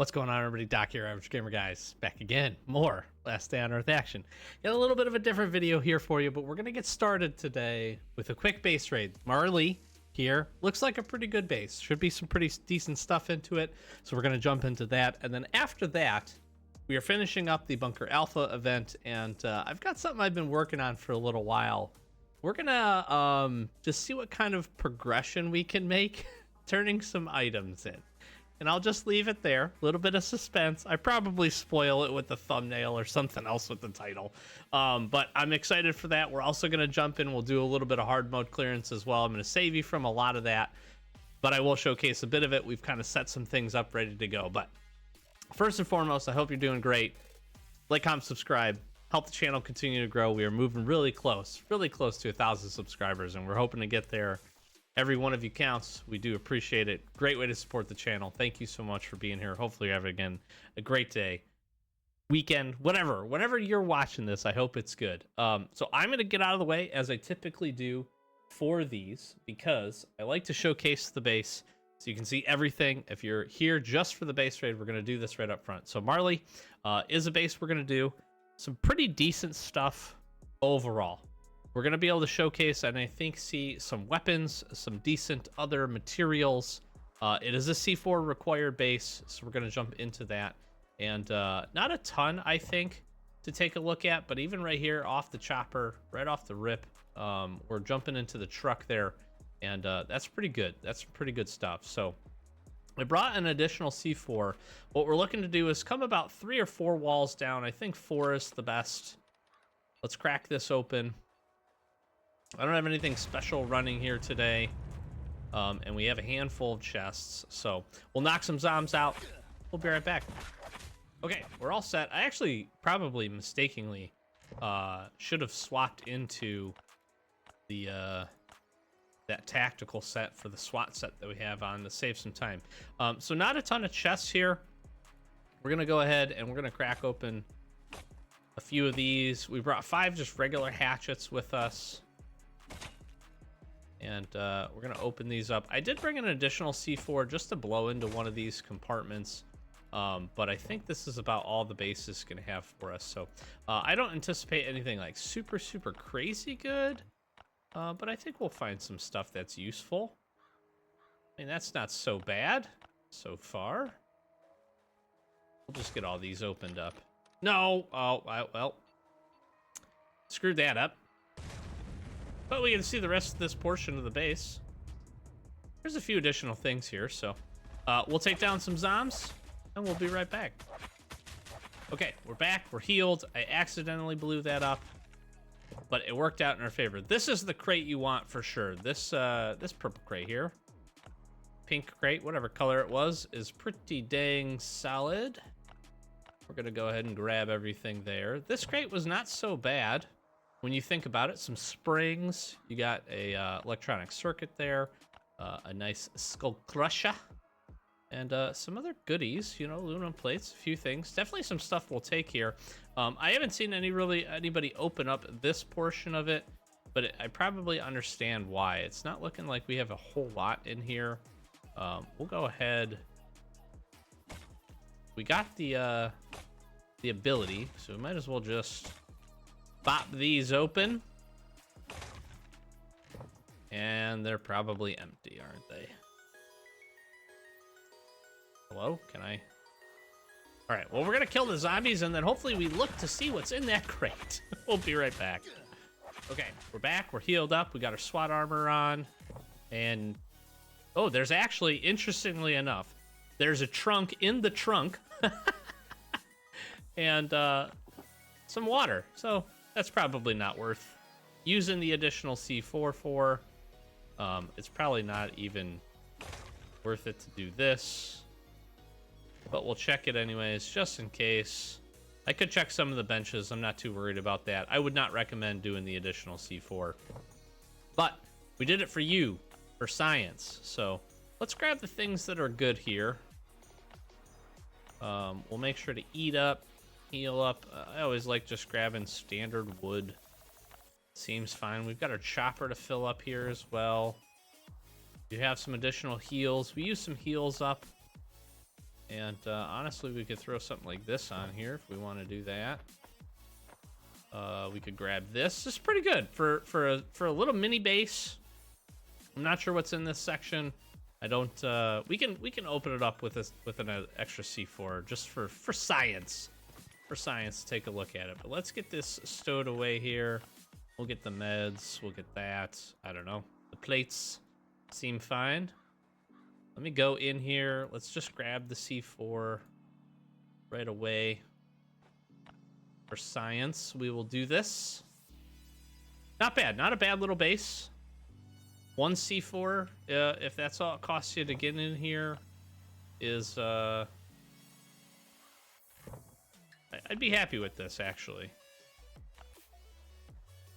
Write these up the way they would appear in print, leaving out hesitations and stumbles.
What's going on, everybody? Doc here, Average Gamer Guys, back again. More Last Day on Earth action. Got a little bit of a different video here for you, but we're going to get started today with a quick base raid. Marley here looks like a pretty good base. Should be some pretty decent stuff into it, so we're going to jump into that. And then after that, we are finishing up the Bunker Alpha event, and I've got something I've been working on for a little while. We're going to just see what kind of progression we can make turning some items in. And I'll just leave it there. A little bit of suspense. I probably spoil it with the thumbnail or something else with the title. But I'm excited for that. We're also going to jump in. We'll do a little bit of hard mode clearance as well. I'm going to save you from a lot of that, but I will showcase a bit of it. We've kind of set some things up ready to go. But first and foremost, I hope you're doing great. Like, comment, subscribe. Help the channel continue to grow. We are moving really close to 1,000 subscribers, and we're hoping to get there. Every one of you counts. We do appreciate it. Great way to support the channel. Thank you so much for being here. Hopefully you're having, again, a great day, weekend, whatever. Whenever you're watching this, I hope it's good. So I'm going to get out of the way, as I typically do for these, because I like to showcase the base so you can see everything. If you're here just for the base raid, we're going to do this right up front. So Marley is a base we're going to do. Some pretty decent stuff overall. We're going to be able to showcase and I think see some weapons, some decent other materials. It is a C4 required base, so we're going to jump into that. And not a ton, I think, to take a look at, but even right here off the chopper, right off the rip, we're jumping into the truck there, and that's pretty good. That's pretty good stuff. So I brought an additional C4. What we're looking to do is come about 3 or 4 walls down. I think 4 is the best. Let's crack this open. I don't have anything special running here today, and we have a handful of chests, so we'll knock some zombies out. We'll be right back. Okay, we're all set. I actually probably mistakenly should have swapped into the that tactical set for the SWAT set that we have on to save some time. So not a ton of chests here. We're gonna go ahead and we're gonna crack open a few of these. We brought 5 just regular hatchets with us. And we're going to open these up. I did bring an additional C4 just to blow into one of these compartments. But I think this is about all the base is going to have for us. So I don't anticipate anything like super crazy good. But I think we'll find some stuff that's useful. I mean, that's not so bad so far. We'll just get all these opened up. No. Oh, well. Screwed that up. But we can see the rest of this portion of the base. There's a few additional things here, so we'll take down some zombies, and we'll be right back. Okay, we're back. We're healed. I accidentally blew that up, but it worked out in our favor. This is the crate you want for sure. This purple crate here, pink crate, whatever color it was, is pretty dang solid. We're gonna go ahead and grab everything there. This crate was not so bad. When you think about it, some springs, you got a electronic circuit there, a nice skull crusher, and some other goodies, you know, aluminum plates, a few things. Definitely some stuff we'll take here. I haven't seen anybody open up this portion of it, but I probably understand why. It's not looking like we have a whole lot in here. We'll go ahead. We got the ability, so we might as well just pop these open. And they're probably empty, aren't they? Hello? Can I? All right, well, we're gonna kill the zombies and then hopefully we look to see what's in that crate. We'll be right back. Okay, we're back, we're healed up, we got our SWAT armor on, and oh, there's actually, interestingly enough, there's a trunk in the trunk. And some water, so that's probably not worth using the additional C4 for. It's probably not even worth it to do this, but we'll check it anyways, just in case. I could check some of the benches. I'm not too worried about that. I would not recommend doing the additional C4, but we did it for you, for science. So let's grab the things that are good here. We'll make sure to eat up, heal up. I always like just grabbing standard wood. Seems fine. We've got our chopper to fill up here as well. You have some additional heals. We use some heals up. And honestly, we could throw something like this on here if we want to do that. We could grab this. This is pretty good for a little mini base. I'm not sure what's in this section. I don't. We can open it up with an extra C4 just for science. For science, take a look at it. But let's get this stowed away here. We'll get the meds. We'll get that. I don't know. The plates seem fine. Let me go in here. Let's just grab the C4 right away. For science, we will do this. Not bad. Not a bad little base. One C4, if that's all it costs you to get in here, is... I'd be happy with this, actually.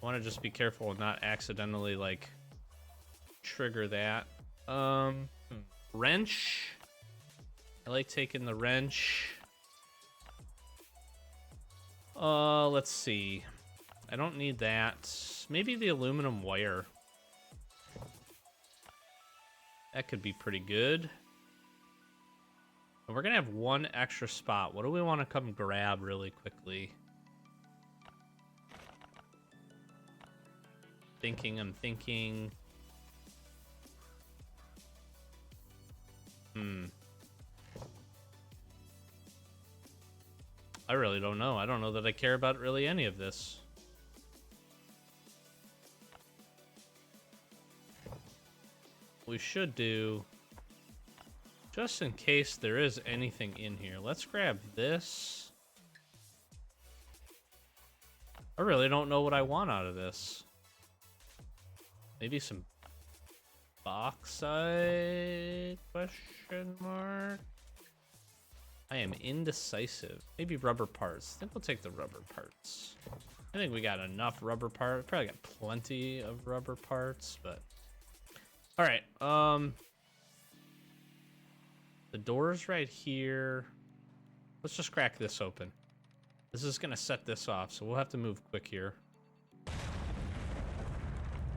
I want to just be careful and not accidentally, like, trigger that. Wrench. I like taking the wrench. Let's see. I don't need that. Maybe the aluminum wire. That could be pretty good. And we're gonna have one extra spot. What do we want to come grab really quickly? I'm thinking. I really don't know. I don't know that I care about really any of this. We should do, just in case there is anything in here. Let's grab this. I really don't know what I want out of this. Maybe some bauxite, question mark? I am indecisive. Maybe rubber parts. I think we'll take the rubber parts. I think we got enough rubber parts. Probably got plenty of rubber parts, but... All right, the door's right here. Let's just crack this open. This is gonna set this off, so we'll have to move quick here.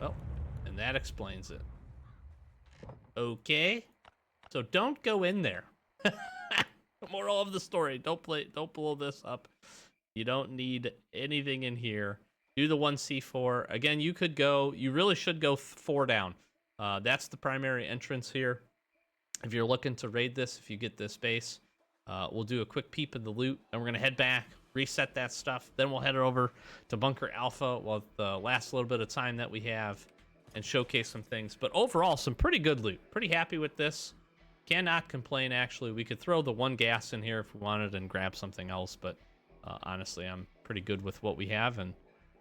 Well, and that explains it. Okay, so don't go in there. Moral of the story: don't blow this up. You don't need anything in here. Do the 1C4 again. You could go. You really should go 4 down. That's the primary entrance here. If you're looking to raid this, if you get this base, we'll do a quick peep at the loot, and we're gonna head back, reset that stuff. Then we'll head over to Bunker Alpha while the last little bit of time that we have, and showcase some things. But overall, some pretty good loot. Pretty happy with this. Cannot complain, actually. We could throw the 1 gas in here if we wanted and grab something else, but honestly, I'm pretty good with what we have, and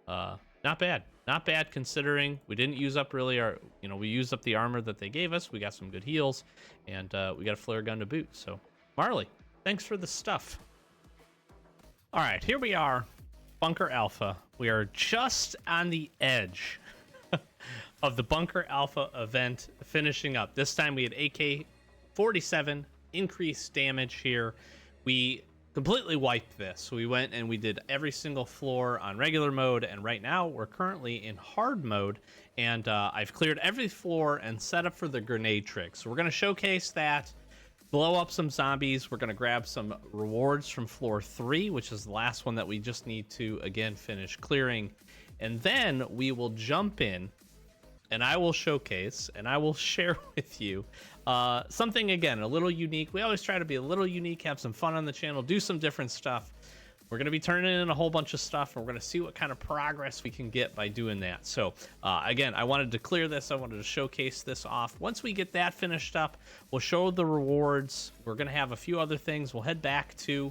not bad. Not bad considering we didn't use up really our, we used up the armor that they gave us. We got some good heals, and we got a flare gun to boot. So, Marley, thanks for the stuff. All right, here we are, Bunker Alpha. We are just on the edge of the Bunker Alpha event finishing up. This time we had AK-47 increased damage here. We completely wiped this. So we went and we did every single floor on regular mode, and right now we're currently in hard mode, and I've cleared every floor and set up for the grenade trick. So we're going to showcase that, blow up some zombies. We're going to grab some rewards from floor 3, which is the last one that we just need to again finish clearing, and then we will jump in and I will showcase and I will share with you something, again, a little unique. We always try to be a little unique, have some fun on the channel, do some different stuff. We're going to be turning in a whole bunch of stuff, and we're going to see what kind of progress we can get by doing that. So, again, I wanted to clear this. I wanted to showcase this off. Once we get that finished up, we'll show the rewards. We're going to have a few other things. We'll head back to...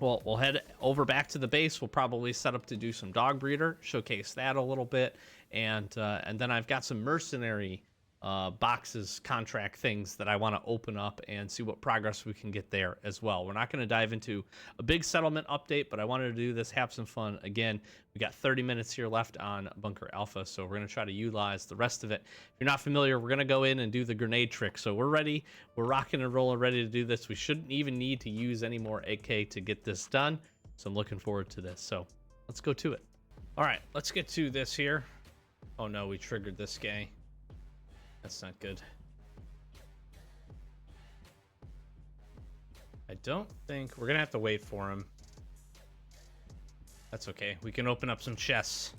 we'll head over back to the base. We'll probably set up to do some dog breeder, showcase that a little bit, and then I've got some mercenary boxes, contract things that I want to open up and see what progress we can get there as well. We're not going to dive into a big settlement update, but I wanted to do this, have some fun. Again, we got 30 minutes here left on Bunker Alpha, so we're going to try to utilize the rest of it. If you're not familiar, we're going to go in and do the grenade trick. So we're ready. We're rocking and rolling, ready to do this. We shouldn't even need to use any more AK to get this done, so I'm looking forward to this. So let's go to it. All right, let's get to this here. Oh no, we triggered this guy. That's not good. I don't think we're gonna have to wait for him. That's okay. We can open up some chests.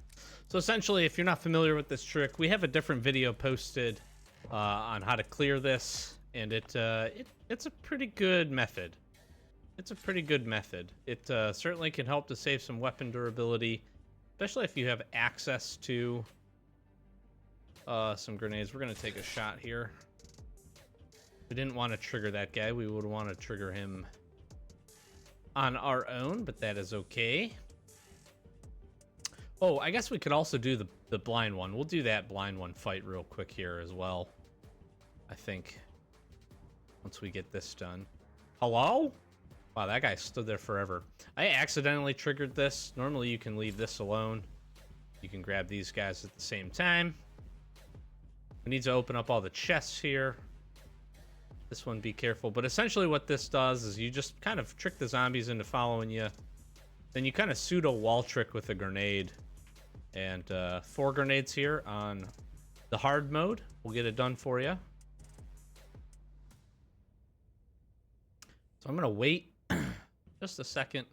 So essentially, if you're not familiar with this trick, we have a different video posted on how to clear this, and it's a pretty good method. It's a pretty good method. It certainly can help to save some weapon durability, especially if you have access to some grenades. We're gonna take a shot here. We didn't want to trigger that guy. We would want to trigger him on our own, but that is okay. Oh, I guess we could also do the blind one. We'll do that blind one fight real quick here as well, I think, once we get this done. Hello? Wow, that guy stood there forever. I accidentally triggered this. Normally you can leave this alone. You can grab these guys at the same time. We need to open up all the chests here. This one, be careful. But essentially what this does is you just kind of trick the zombies into following you. Then you kind of pseudo wall trick with a grenade. And 4 grenades here on the hard mode. We'll get it done for you. So I'm going to wait just a second.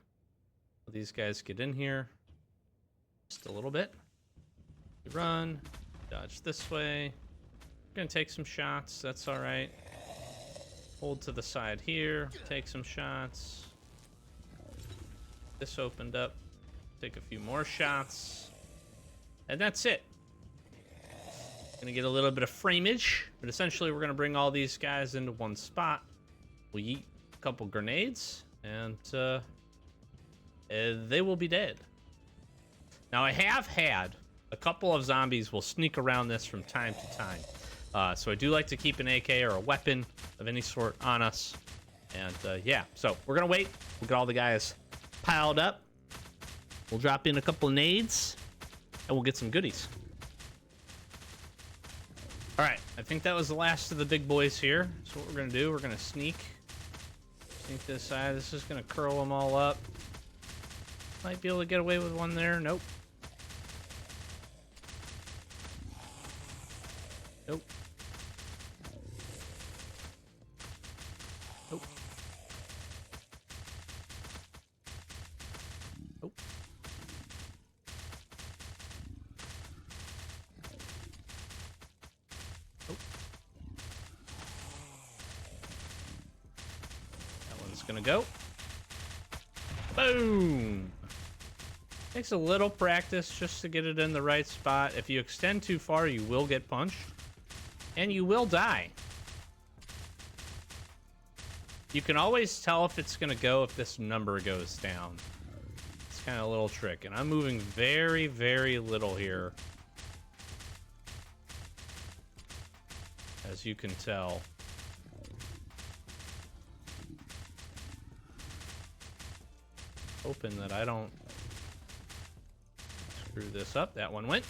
These guys get in here. Just a little bit. Run. Dodge this way. We're going to take some shots. That's all right. Hold to the side here. Take some shots. This opened up. Take a few more shots. And that's it. Gonna get a little bit of frameage, but essentially we're gonna bring all these guys into one spot. We'll yeet a couple grenades, and they will be dead. Now I have had a couple of zombies will sneak around this from time to time. So I do like to keep an AK or a weapon of any sort on us. And yeah, so we're gonna wait. We'll get all the guys piled up. We'll drop in a couple of nades, and we'll get some goodies. All right, I think that was the last of the big boys here. So what we're gonna do, we're gonna sneak this side. This is gonna curl them all up. Might be able to get away with one there. Nope. Nope. Nope. Nope. Nope. That one's gonna go. Boom! Takes a little practice just to get it in the right spot. If you extend too far, you will get punched. And you will die. You can always tell if it's gonna go if this number goes down. It's kind of a little trick. And I'm moving very, very little here. As you can tell. Hoping that I don't screw this up. That one went.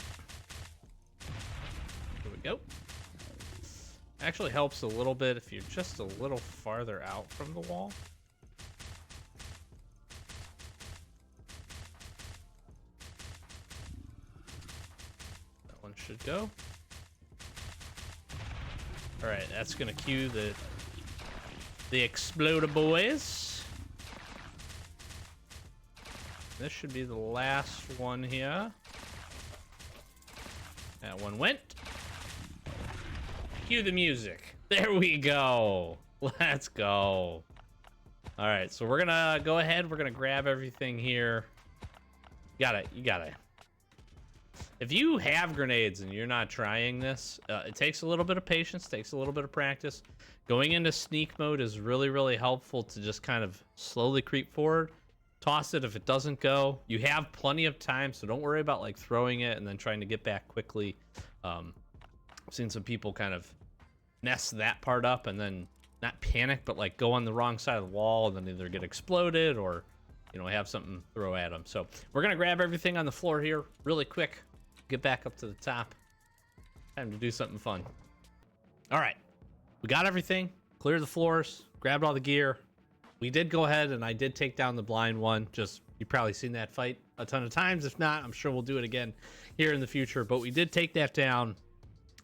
Here we go. Actually helps a little bit if you're just a little farther out from the wall. That one should go. All right, that's gonna cue the exploder boys. This should be the last one here. That one went. Cue the music. There we go. Let's go. All right, so we're gonna go ahead. We're gonna grab everything here. You got it. If you have grenades and you're not trying this, it takes a little bit of patience, takes a little bit of practice. Going into sneak mode is really, really helpful to just kind of slowly creep forward. Toss it if it doesn't go. You have plenty of time, so don't worry about like throwing it and then trying to get back quickly. I've seen some people kind of mess that part up and then not panic, but like go on the wrong side of the wall and then either get exploded or, you know, have something throw at them. So we're gonna grab everything on the floor here really quick, get back up to the top. Time to do something fun. All right, we got everything, cleared the floors, grabbed all the gear. We did go ahead and I did take down the blind one. Just, you've probably seen that fight a ton of times. If not, I'm sure we'll do it again here in the future, but we did take that down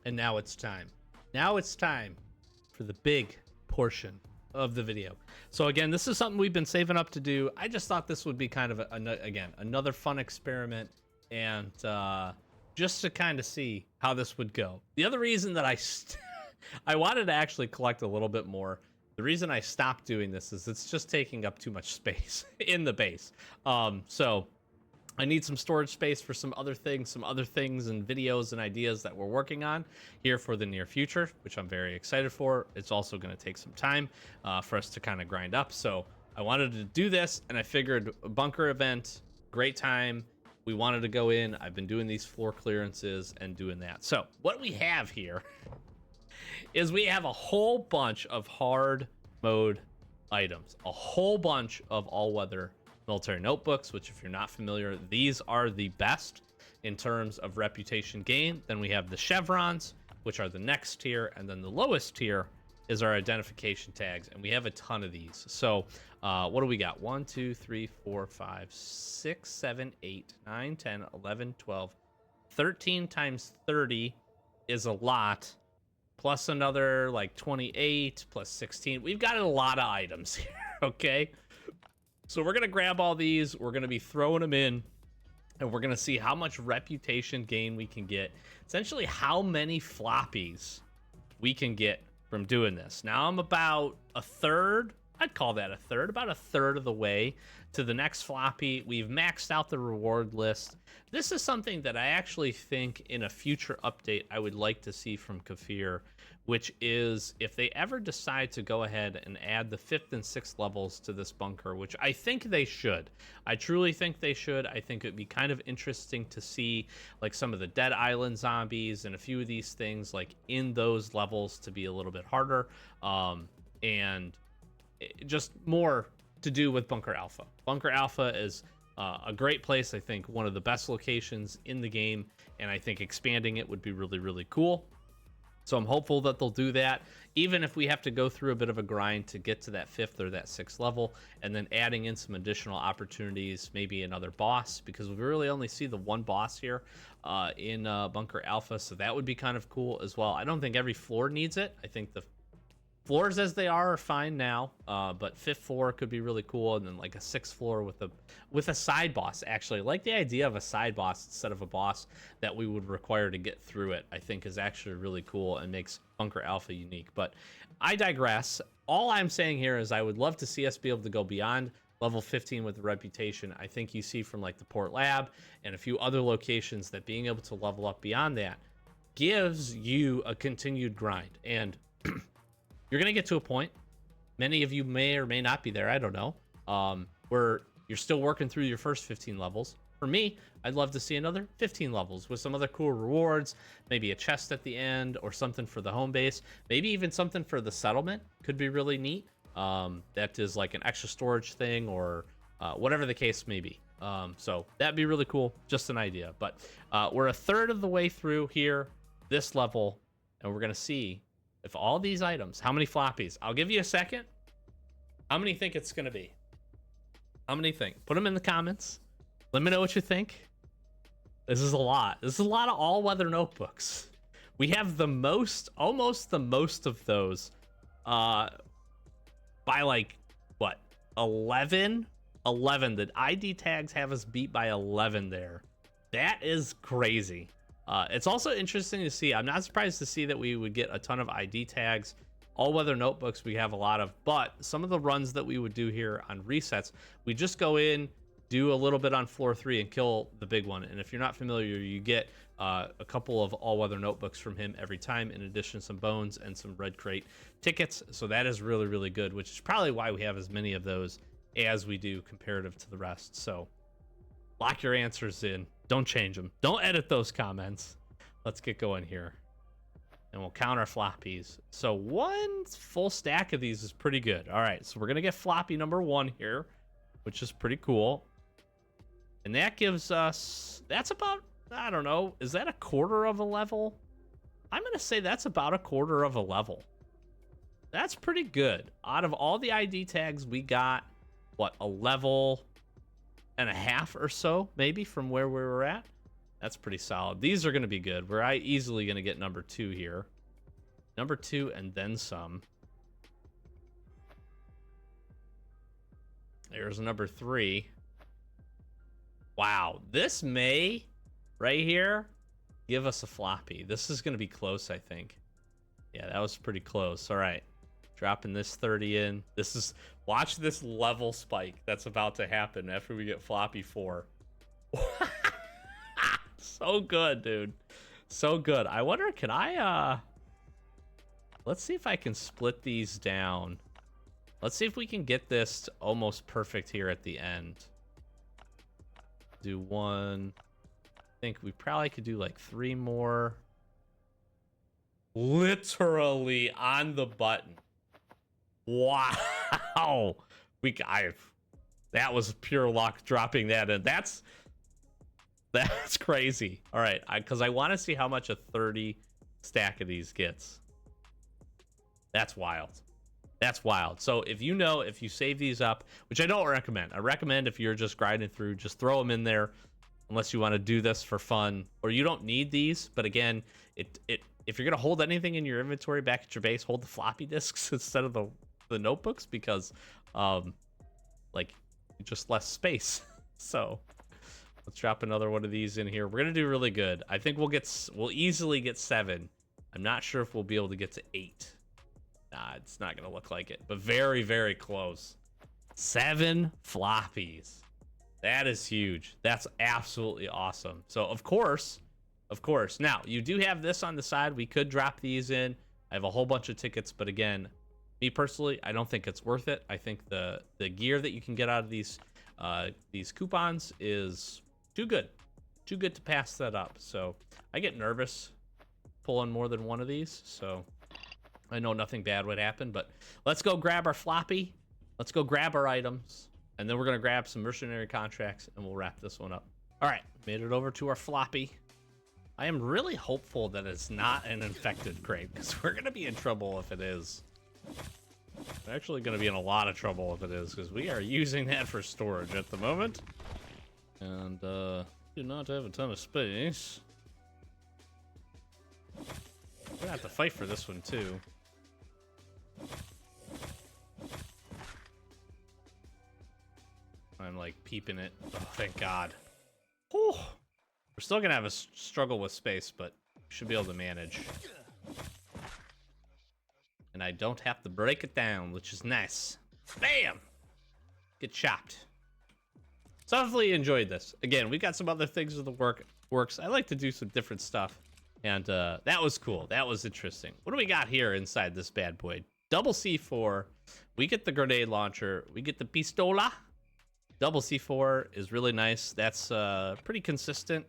and now it's time. Now it's time for the big portion of the video. So again, this is something we've been saving up to do. I just thought this would be kind of again another fun experiment, and just to kind of see how this would go. The other reason that I wanted to actually collect a little bit more. The reason I stopped doing this is it's just taking up too much space in the base. So I need some storage space for some other things and videos and ideas that we're working on here for the near future, which I'm very excited for. It's also going to take some time for us to kind of grind up. So I wanted to do this, and I figured a bunker event, great time. We wanted to go in. I've been doing these floor clearances and doing that. So what we have here is we have a whole bunch of hard mode items, a whole bunch of all-weather military notebooks, which if you're not familiar, these are the best in terms of reputation gain. Then we have the chevrons, which are the next tier, and then the lowest tier is our identification tags, and we have a ton of these. So what do we got? 1 2 3 4 5 6 7 8 9 10 11 12 13 times 30 is a lot, plus another like 28 plus 16. We've got a lot of items here. Okay, so we're gonna grab all these, we're gonna be throwing them in, and we're gonna see how much reputation gain we can get, essentially how many floppies we can get from doing this. Now I'm about a third, I'd call that a third, about a third of the way to the next floppy. We've maxed out the reward list. This is something that I actually think in a future update I would like to see from Kafir, which is if they ever decide to go ahead and add the 5th and 6th levels to this bunker, which I think they should. I truly think they should. I think it'd be kind of interesting to see like some of the Dead Island zombies and a few of these things like in those levels to be a little bit harder, and just more to do with Bunker Alpha. Bunker Alpha is a great place. I think one of the best locations in the game, and I think expanding it would be really, really cool. So I'm hopeful that they'll do that, even if we have to go through a bit of a grind to get to that 5th or that 6th level, and then adding in some additional opportunities, maybe another boss, because we really only see the one boss here in Bunker Alpha, so that would be kind of cool as well. I don't think every floor needs it. I think the floors as they are fine now, but 5th floor could be really cool, and then like a 6th floor with a side boss. Actually, I like the idea of a side boss instead of a boss that we would require to get through it. I think is actually really cool and makes Bunker Alpha unique. But I digress. All I'm saying here is I would love to see us be able to go beyond level 15 with the reputation. I think you see from like the Port Lab and a few other locations that being able to level up beyond that gives you a continued grind. And you're going to get to a point, many of you may or may not be there, I don't know, where you're still working through your first 15 levels. For me, I'd love to see another 15 levels with some other cool rewards, maybe a chest at the end or something for the home base, maybe even something for the settlement could be really neat. That is like an extra storage thing or whatever the case may be. So that'd be really cool, just an idea. But we're a third of the way through here, this level, and we're going to see if all these items, how many floppies? I'll give you a second. How many think it's going to be? How many think? Put them in the comments. Let me know what you think. This is a lot. This is a lot of all-weather notebooks. We have the most, almost the most of those by like, what, 11? 11. The ID tags have us beat by 11 there. That is crazy. It's also interesting to see. I'm not surprised to see that we would get a ton of ID tags. All-weather notebooks we have a lot of, but some of the runs that we would do here on resets, we just go in, do a little bit on floor 3 and kill the big one. And if you're not familiar, you get a couple of all-weather notebooks from him every time, in addition to some bones and some red crate tickets. So that is really, really good, which is probably why we have as many of those as we do comparative to the rest. So lock your answers in. Don't change them. Don't edit those comments. Let's get going here. And we'll count our floppies. So one full stack of these is pretty good. All right, so we're going to get floppy number 1 here, which is pretty cool. And that gives us, that's about, I don't know, is that a quarter of a level? I'm going to say that's about a quarter of a level. That's pretty good. Out of all the ID tags, we got, what, a level and a half or so, maybe, from where we were at. That's pretty solid. These are going to be good. We're easily going to get number 2 here. Number 2 and then some. There's number 3. Wow, this may, right here, give us a floppy. This is going to be close, I think. Yeah, that was pretty close. All right, dropping this 30 in. This is, watch this level spike that's about to happen after we get floppy 4. So good, dude. So good. I wonder, can I, let's see if I can split these down. Let's see if we can get this almost perfect here at the end. Do 1. I think we probably could do like 3 more. Literally on the button. Wow. That was pure luck dropping that in. That's crazy. All right, because I want to see how much a 30 stack of these gets. That's wild. That's wild. So if you save these up, which I don't recommend. I recommend if you're just grinding through, just throw them in there unless you want to do this for fun, or you don't need these. But again, if you're going to hold anything in your inventory back at your base, hold the floppy disks instead of the notebooks, because like just less space. So let's drop another one of these in here. We're going to do really good. I think we'll easily get 7. I'm not sure if we'll be able to get to 8. Nah, it's not going to look like it, but very, very close. 7 floppies. That is huge. That's absolutely awesome. So, of course, now, you do have this on the side. We could drop these in. I have a whole bunch of tickets, but again, me personally, I don't think it's worth it. I think the gear that you can get out of these coupons is too good. Too good to pass that up. So, I get nervous pulling more than one of these, so I know nothing bad would happen, but let's go grab our floppy. Let's go grab our items, and then we're going to grab some mercenary contracts, and we'll wrap this one up. All right, made it over to our floppy. I am really hopeful that it's not an infected crate, because we're going to be in trouble if it is. We're actually going to be in a lot of trouble if it is, because we are using that for storage at the moment. And do not have a ton of space. We're going to have to fight for this one, too. I'm like peeping it. Oh, thank God. Whew. We're still gonna have a struggle with space, but we should be able to manage. And I don't have to break it down, which is nice. Bam! Get chopped. So hopefully you enjoyed this. Again, we got some other things in the works. I like to do some different stuff. And that was cool. That was interesting. What do we got here inside this bad boy? Double C4. We get the grenade launcher. We get the pistola. Double C4 is really nice. That's pretty consistent.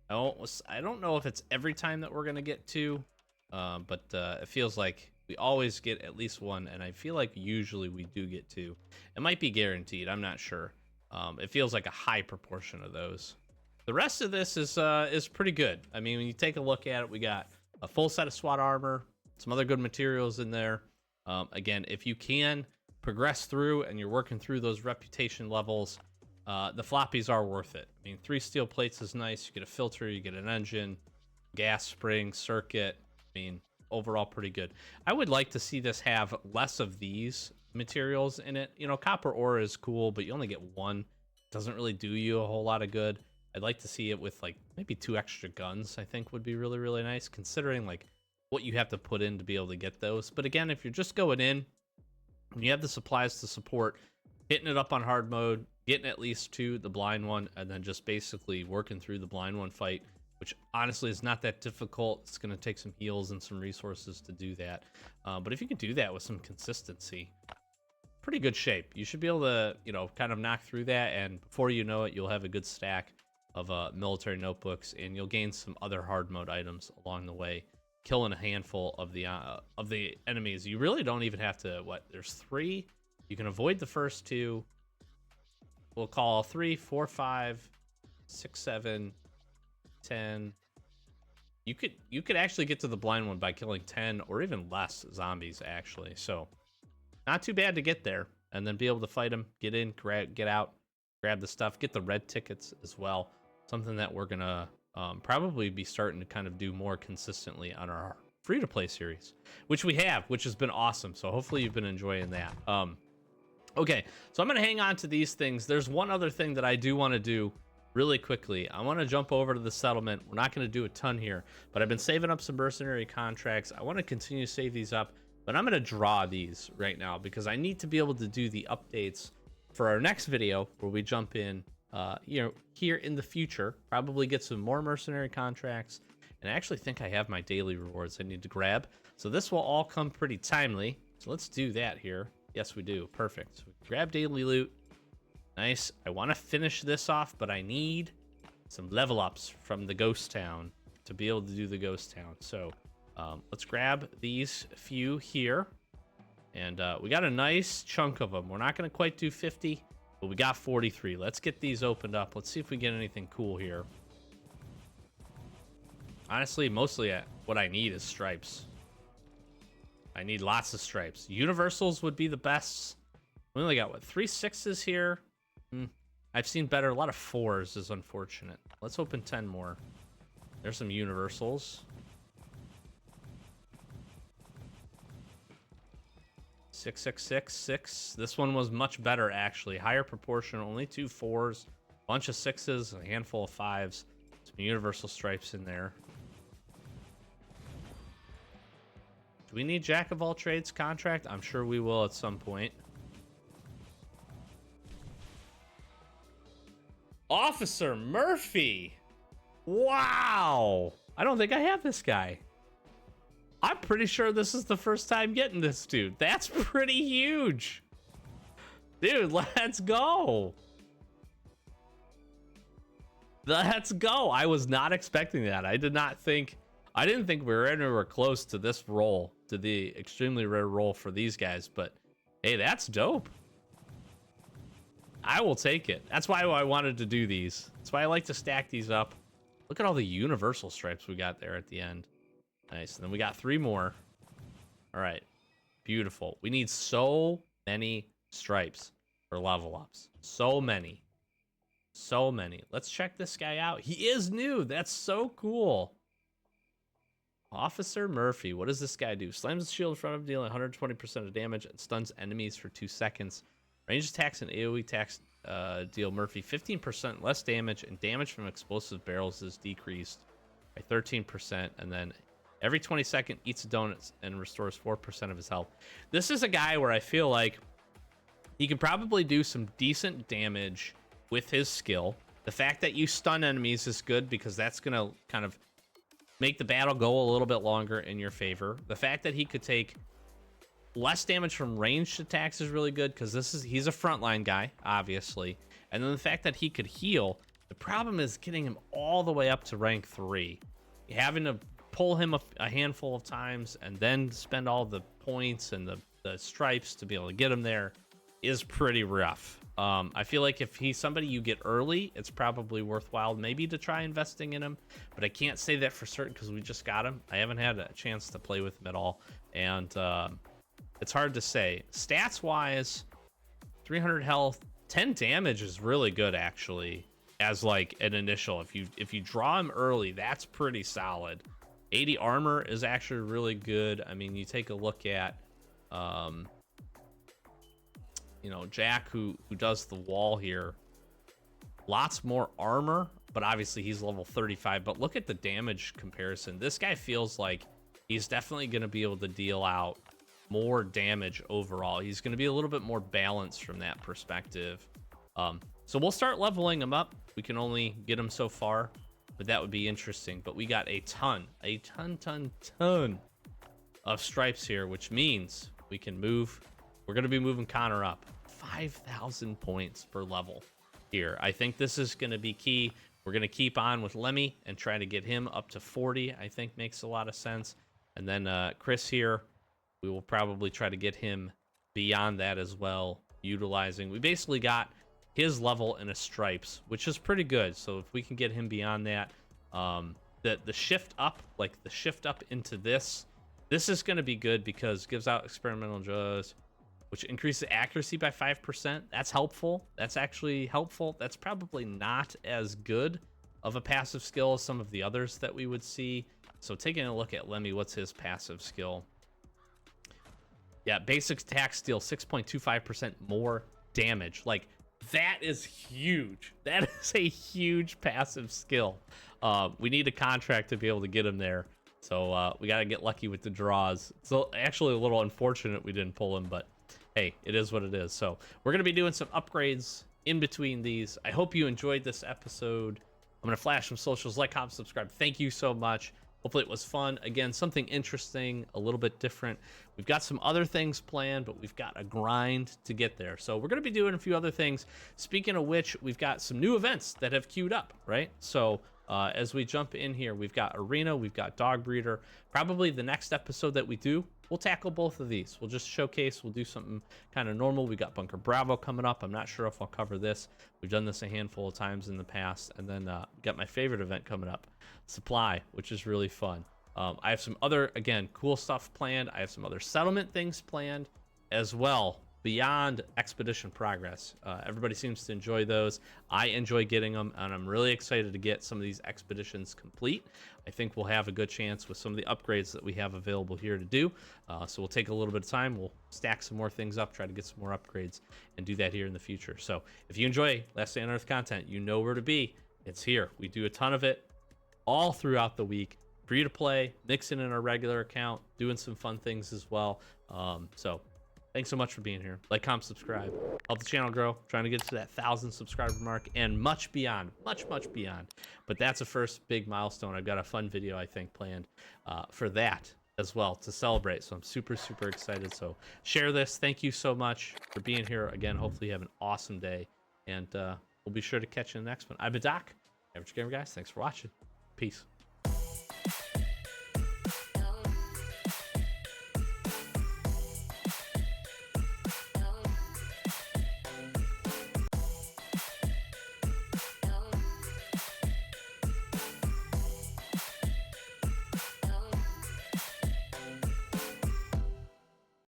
I don't know if it's every time that we're going to get 2, but it feels like we always get at least 1, and I feel like usually we do get 2. It might be guaranteed. I'm not sure. It feels like a high proportion of those. The rest of this is pretty good. I mean, when you take a look at it, we got a full set of SWAT armor, some other good materials in there. Again, if you can progress through and you're working through those reputation levels, the floppies are worth it. I mean, 3 steel plates is nice. You get a filter, you get an engine, gas spring, circuit. I mean, overall pretty good. I would like to see this have less of these materials in it. You know, copper ore is cool, but you only get 1. Doesn't really do you a whole lot of good. I'd like to see it with like maybe 2 extra guns. I think would be really, really nice, considering like what you have to put in to be able to get those. But again, if you're just going in and you have the supplies to support hitting it up on hard mode, getting at least 2, the blind one, and then just basically working through the blind one fight, which honestly is not that difficult. It's going to take some heals and some resources to do that. But if you can do that with some consistency, pretty good shape. You should be able to, you know, kind of knock through that, and before you know it, you'll have a good stack of military notebooks, and you'll gain some other hard mode items along the way, killing a handful of the enemies. You really don't even have to, there's 3. You can avoid the first 2. We'll call 3, 4, 5, 6, 7, 10. You could actually get to the blind one by killing 10 or even less zombies, actually. So not too bad to get there, and then be able to fight them, get in, get out, grab the stuff, get the red tickets as well. Something that we're gonna probably be starting to kind of do more consistently on our free-to-play series, which we have, which has been awesome. So hopefully you've been enjoying that. Okay, so I'm going to hang on to these things. There's one other thing that I do want to do really quickly. I want to jump over to the settlement. We're not going to do a ton here, but I've been saving up some mercenary contracts. I want to continue to save these up, but I'm going to draw these right now because I need to be able to do the updates for our next video where we jump in, here in the future, probably get some more mercenary contracts. And I actually think I have my daily rewards I need to grab. So this will all come pretty timely. So let's do that here. Yes, we do. Perfect. So we grab daily loot. Nice. I want to finish this off, but I need some level ups from the ghost town to be able to do the ghost town. So let's grab these few here. And we got a nice chunk of them. We're not going to quite do 50, but we got 43. Let's get these opened up. Let's see if we get anything cool here. Honestly, mostly what I need is stripes. I need lots of stripes. Universals would be the best. We only got, what, 3 6s here? I've seen better. A lot of 4s is unfortunate. Let's open 10 more. There's some universals. 6 6 6 6. This one was much better, actually. Higher proportion. Only 2 4s. Bunch of 6s. A handful of 5s. Some universal stripes in there. Do we need Jack of all trades contract? I'm sure we will at some point. Officer Murphy. Wow. I don't think I have this guy. I'm pretty sure this is the first time getting this dude. That's pretty huge. Dude, let's go. Let's go. I was not expecting that. I didn't think we were anywhere close to this roll, to the extremely rare roll for these guys, but hey, that's dope. I will take it. That's why I wanted to do these. That's why I like to stack these up. Look at all the universal stripes we got there at the end. Nice. And then we got 3 more. All right. Beautiful. We need so many stripes for level ups. So many. So many. Let's check this guy out. He is new. That's so cool. Officer Murphy. What does this guy do? Slams the shield in front of him, dealing 120% of damage and stuns enemies for 2 seconds. Range attacks and AoE attacks deal Murphy 15% less damage, and damage from explosive barrels is decreased by 13%. And then every 20 seconds eats a donut and restores 4% of his health. This is a guy where I feel like he could probably do some decent damage with his skill. The fact that you stun enemies is good because that's going to kind of make the battle go a little bit longer in your favor. The fact that he could take less damage from ranged attacks is really good because he's a frontline guy, obviously. And then the fact that he could heal, the problem is getting him all the way up to rank 3. Having to pull him a handful of times and then spend all the points and the stripes to be able to get him there is pretty rough. I feel like if he's somebody you get early, it's probably worthwhile maybe to try investing in him, but I can't say that for certain because we just got him. I haven't had a chance to play with him at all, and it's hard to say. Stats wise, 300 health, 10 damage is really good actually as like an initial. If you draw him early, that's pretty solid. 80 armor is actually really good. I mean, you take a look at Jack who does the wall here, lots more armor, but obviously he's level 35. But look at the damage comparison. This guy feels like he's definitely going to be able to deal out more damage overall. He's going to be a little bit more balanced from that perspective. So we'll start leveling him up. We can only get him so far, but that would be interesting. But we got a ton of stripes here, which means we can move. We're going to be moving Connor up 5,000 points per level here. I think this is going to be key. We're going to keep on with Lemmy and try to get him up to 40. I think makes a lot of sense. And then Chris here, we will probably try to get him beyond that as well, utilizing. We basically got his level in a stripes, which is pretty good. So if we can get him beyond that, the shift up, like the shift up into this is going to be good because it gives out experimental drugs, which increases accuracy by 5%. That's helpful. That's actually helpful. That's probably not as good of a passive skill as some of the others that we would see. So taking a look at Lemmy, what's his passive skill? Yeah, basic attacks deal 6.25% more damage. Like, that is huge. That is a huge passive skill. We need a contract to be able to get him there. So we got to get lucky with the draws. It's actually a little unfortunate we didn't pull him, but hey, it is what it is. So we're going to be doing some upgrades in between these. I hope you enjoyed this episode. I'm going to flash some socials, like, comment, subscribe. Thank you so much. Hopefully it was fun. Again, something interesting, a little bit different. We've got some other things planned, but we've got a grind to get there. So we're going to be doing a few other things. Speaking of which, we've got some new events that have queued up, right? So as we jump in here, we've got Arena, we've got Dog Breeder. Probably the next episode that we do, we'll tackle both of these. We'll just showcase, we'll do something kind of normal. We got Bunker Bravo coming up. I'm not sure if I'll cover this. We've done this a handful of times in the past. And then got my favorite event coming up, Supply, which is really fun. I have some other, again, cool stuff planned. I have some other settlement things planned as well, beyond Expedition Progress. Everybody seems to enjoy those. I enjoy getting them, and I'm really excited to get some of these expeditions complete. I think we'll have a good chance with some of the upgrades that we have available here to do. So we'll take a little bit of time. We'll stack some more things up, try to get some more upgrades, and do that here in the future. So if you enjoy Last Day on Earth content, you know where to be. It's here. We do a ton of it all throughout the week. Free to play, mixing in our regular account, doing some fun things as well. So thanks so much for being here. Like, comment, subscribe. Help the channel grow. Trying to get to that 1,000 subscriber mark and much beyond. Much beyond. But that's a first big milestone. I've got a fun video, I think, planned for that as well to celebrate. So I'm super excited. So share this. Thank you so much for being here. Again, hopefully you have an awesome day. And we'll be sure to catch you in the next one. I've been Doc, Average Gamer Guys. Thanks for watching. Peace.